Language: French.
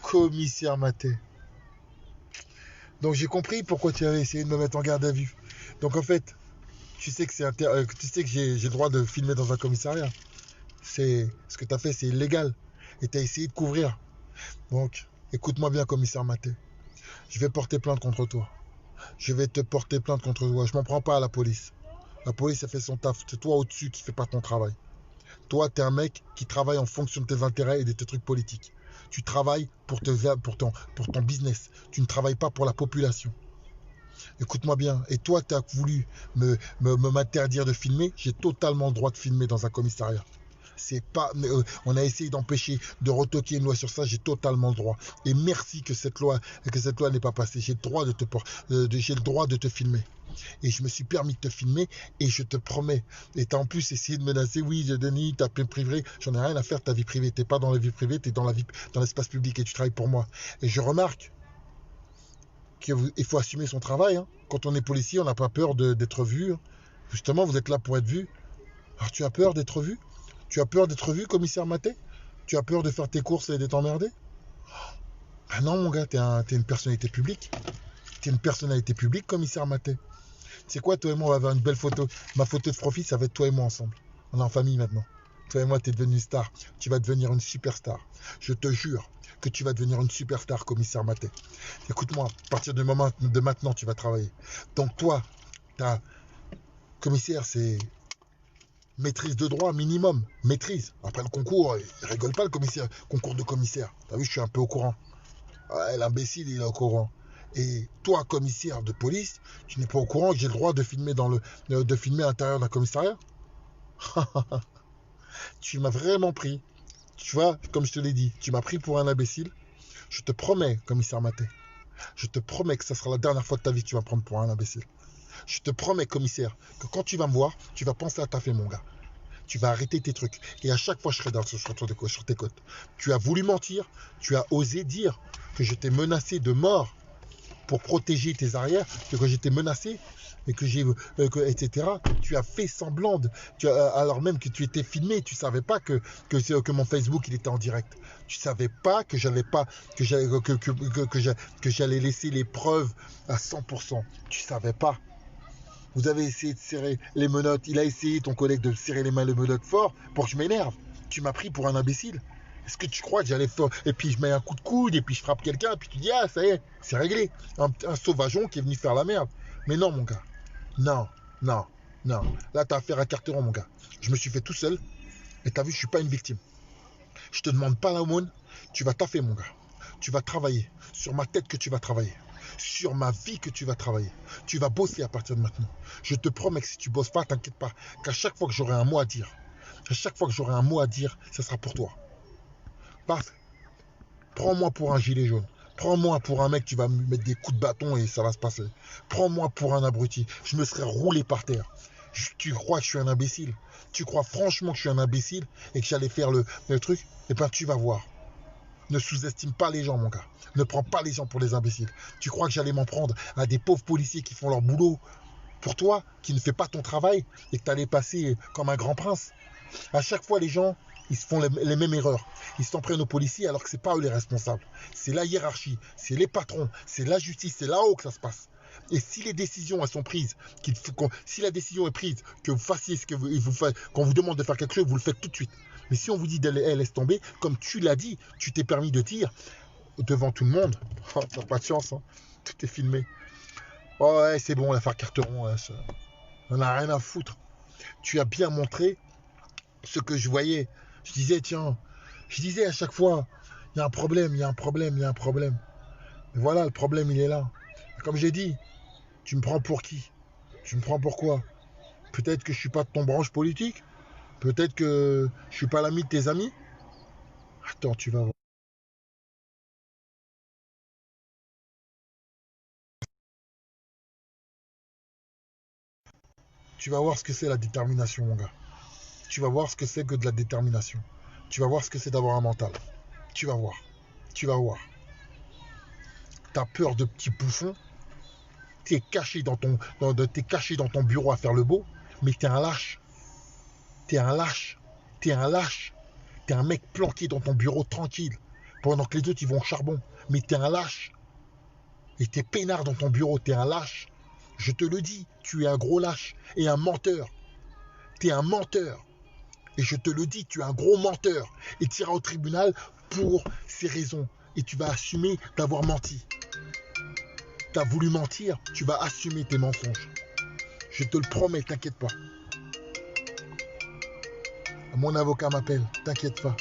Commissaire Maté. Donc j'ai compris pourquoi tu avais essayé de me mettre en garde à vue. Donc en fait, tu sais que tu sais que j'ai le droit de filmer dans un commissariat. C'est ce que tu as fait, c'est illégal. Et tu as essayé de couvrir. Donc, écoute-moi bien, commissaire Maté. Je vais porter plainte contre toi. Je vais te porter plainte contre toi. Je m'en prends pas à la police. La police, elle fait son taf. C'est toi au-dessus qui fais pas ton travail. Toi, t'es un mec qui travaille en fonction de tes intérêts et de tes trucs politiques. Tu travailles pour ton business. Tu ne travailles pas pour la population. Écoute-moi bien. Et toi, tu as voulu m'interdire de filmer. J'ai totalement le droit de filmer dans un commissariat. C'est pas, on a essayé d'empêcher, de retoquer une loi sur ça. J'ai totalement le droit. Et merci que cette loi n'est pas passée. J'ai le droit j'ai le droit de te filmer. Et je me suis permis de te filmer et je te promets. Et t'as en plus essayé de menacer. Oui, Denis, ta vie privée. J'en ai rien à faire de ta vie privée. T'es pas dans la vie privée, t'es dans l'espace public et tu travailles pour moi. Et je remarque qu'il faut assumer son travail. Hein. Quand on est policier, on n'a pas peur d'être vu. Justement, vous êtes là pour être vu. Alors tu as peur d'être vu? Tu as peur d'être vu, commissaire Maté? Tu as peur de faire tes courses et d'être emmerdé? Ah non, mon gars, t'es une personnalité publique. T'es une personnalité publique, commissaire Maté. C'est quoi, toi et moi, on va avoir une belle photo. Ma photo de profil, ça va être toi et moi ensemble. On est en famille maintenant. Toi et moi, t'es devenu une star. Tu vas devenir une superstar. Je te jure que tu vas devenir une superstar, commissaire Maté. Écoute-moi, à partir de maintenant, tu vas travailler. Donc toi, commissaire, c'est maîtrise de droit minimum. Maîtrise. Après le concours, il rigole pas le commissaire. Concours de commissaire. T'as vu, je suis un peu au courant. Ouais, l'imbécile, il est au courant. Et toi, commissaire de police, tu n'es pas au courant que j'ai le droit de filmer de filmer à l'intérieur d'un commissariat? Tu m'as vraiment pris. Tu vois, comme je te l'ai dit, tu m'as pris pour un imbécile. Je te promets, commissaire Maté, je te promets que ça sera la dernière fois de ta vie que tu vas prendre pour un imbécile. Je te promets, commissaire, que quand tu vas me voir, tu vas penser à taffer, mon gars. Tu vas arrêter tes trucs. Et à chaque fois, je serai sur tes côtes. Tu as voulu mentir. Tu as osé dire que je t'ai menacé de mort pour protéger tes arrières, que j'étais menacé, et etc. Tu as fait semblant, alors même que tu étais filmé, tu savais pas que mon Facebook il était en direct. Tu savais pas que j'allais laisser les preuves à 100%. Tu savais pas. Vous avez essayé de serrer les menottes. Il a essayé, ton collègue, de serrer les menottes fort pour que je m'énerve. Tu m'as pris pour un imbécile. Est-ce que tu crois que j'allais faire... Et puis je mets un coup de coude, et puis je frappe quelqu'un, et puis tu dis, ah, ça y est, c'est réglé. Un sauvageon qui est venu faire la merde. Mais non, mon gars. Non, non, non. Là, t'as affaire à Carteron, mon gars. Je me suis fait tout seul, et t'as vu, je suis pas une victime. Je te demande pas l'aumône. Tu vas taffer, mon gars. Tu vas travailler. Sur ma tête que tu vas travailler. Sur ma vie que tu vas travailler. Tu vas bosser à partir de maintenant. Je te promets que si tu bosses pas, t'inquiète pas, qu'à chaque fois que j'aurai un mot à dire, ça sera pour toi. Parce prends-moi pour un gilet jaune. Prends-moi pour un mec qui va me mettre des coups de bâton et ça va se passer. Prends-moi pour un abruti. Je me serais roulé par terre. Tu crois que je suis un imbécile? Tu crois franchement que je suis un imbécile et que j'allais faire le truc? Eh ben tu vas voir. Ne sous-estime pas les gens, mon gars. Ne prends pas les gens pour des imbéciles. Tu crois que j'allais m'en prendre à des pauvres policiers qui font leur boulot pour toi, qui ne fait pas ton travail et que tu allais passer comme un grand prince? À chaque fois, les gens, ils font les mêmes erreurs. Ils s'en prennent aux policiers alors que c'est pas eux les responsables. C'est la hiérarchie, c'est les patrons, c'est la justice, c'est là-haut que ça se passe. Et si les décisions elles sont prises, si la décision est prise, que vous fassiez ce que vous faites, qu'on vous demande de faire quelque chose, vous le faites tout de suite. Mais si on vous dit laisse tomber, comme tu l'as dit, tu t'es permis de dire devant tout le monde, oh, t'as pas de chance, hein. Tout est filmé. Oh ouais, c'est bon, l'affaire Carteron, ouais, on n'a rien à foutre. Tu as bien montré ce que je voyais. Je disais, tiens, je disais à chaque fois, il y a un problème, il y a un problème, il y a un problème. Et voilà, le problème, il est là. Et comme j'ai dit, tu me prends pour qui? Tu me prends pour quoi? Peut-être que je suis pas de ton branche politique. Peut-être que je suis pas l'ami de tes amis. Attends, tu vas voir. Tu vas voir ce que c'est la détermination, mon gars. Tu vas voir ce que c'est que de la détermination. Tu vas voir ce que c'est d'avoir un mental. Tu vas voir. Tu vas voir. T'as peur de petits bouffons. T'es caché dans ton bureau à faire le beau. Mais t'es un lâche. T'es un lâche. T'es un lâche. T'es un mec planqué dans ton bureau tranquille pendant que les autres ils vont au charbon. Mais t'es un lâche. Et t'es peinard dans ton bureau, t'es un lâche. Je te le dis, tu es un gros lâche et un menteur. T'es un menteur. Et je te le dis, tu es un gros menteur. Et tu iras au tribunal pour ces raisons. Et tu vas assumer d'avoir menti. Tu as voulu mentir, tu vas assumer tes mensonges. Je te le promets, t'inquiète pas. Mon avocat m'appelle, t'inquiète pas.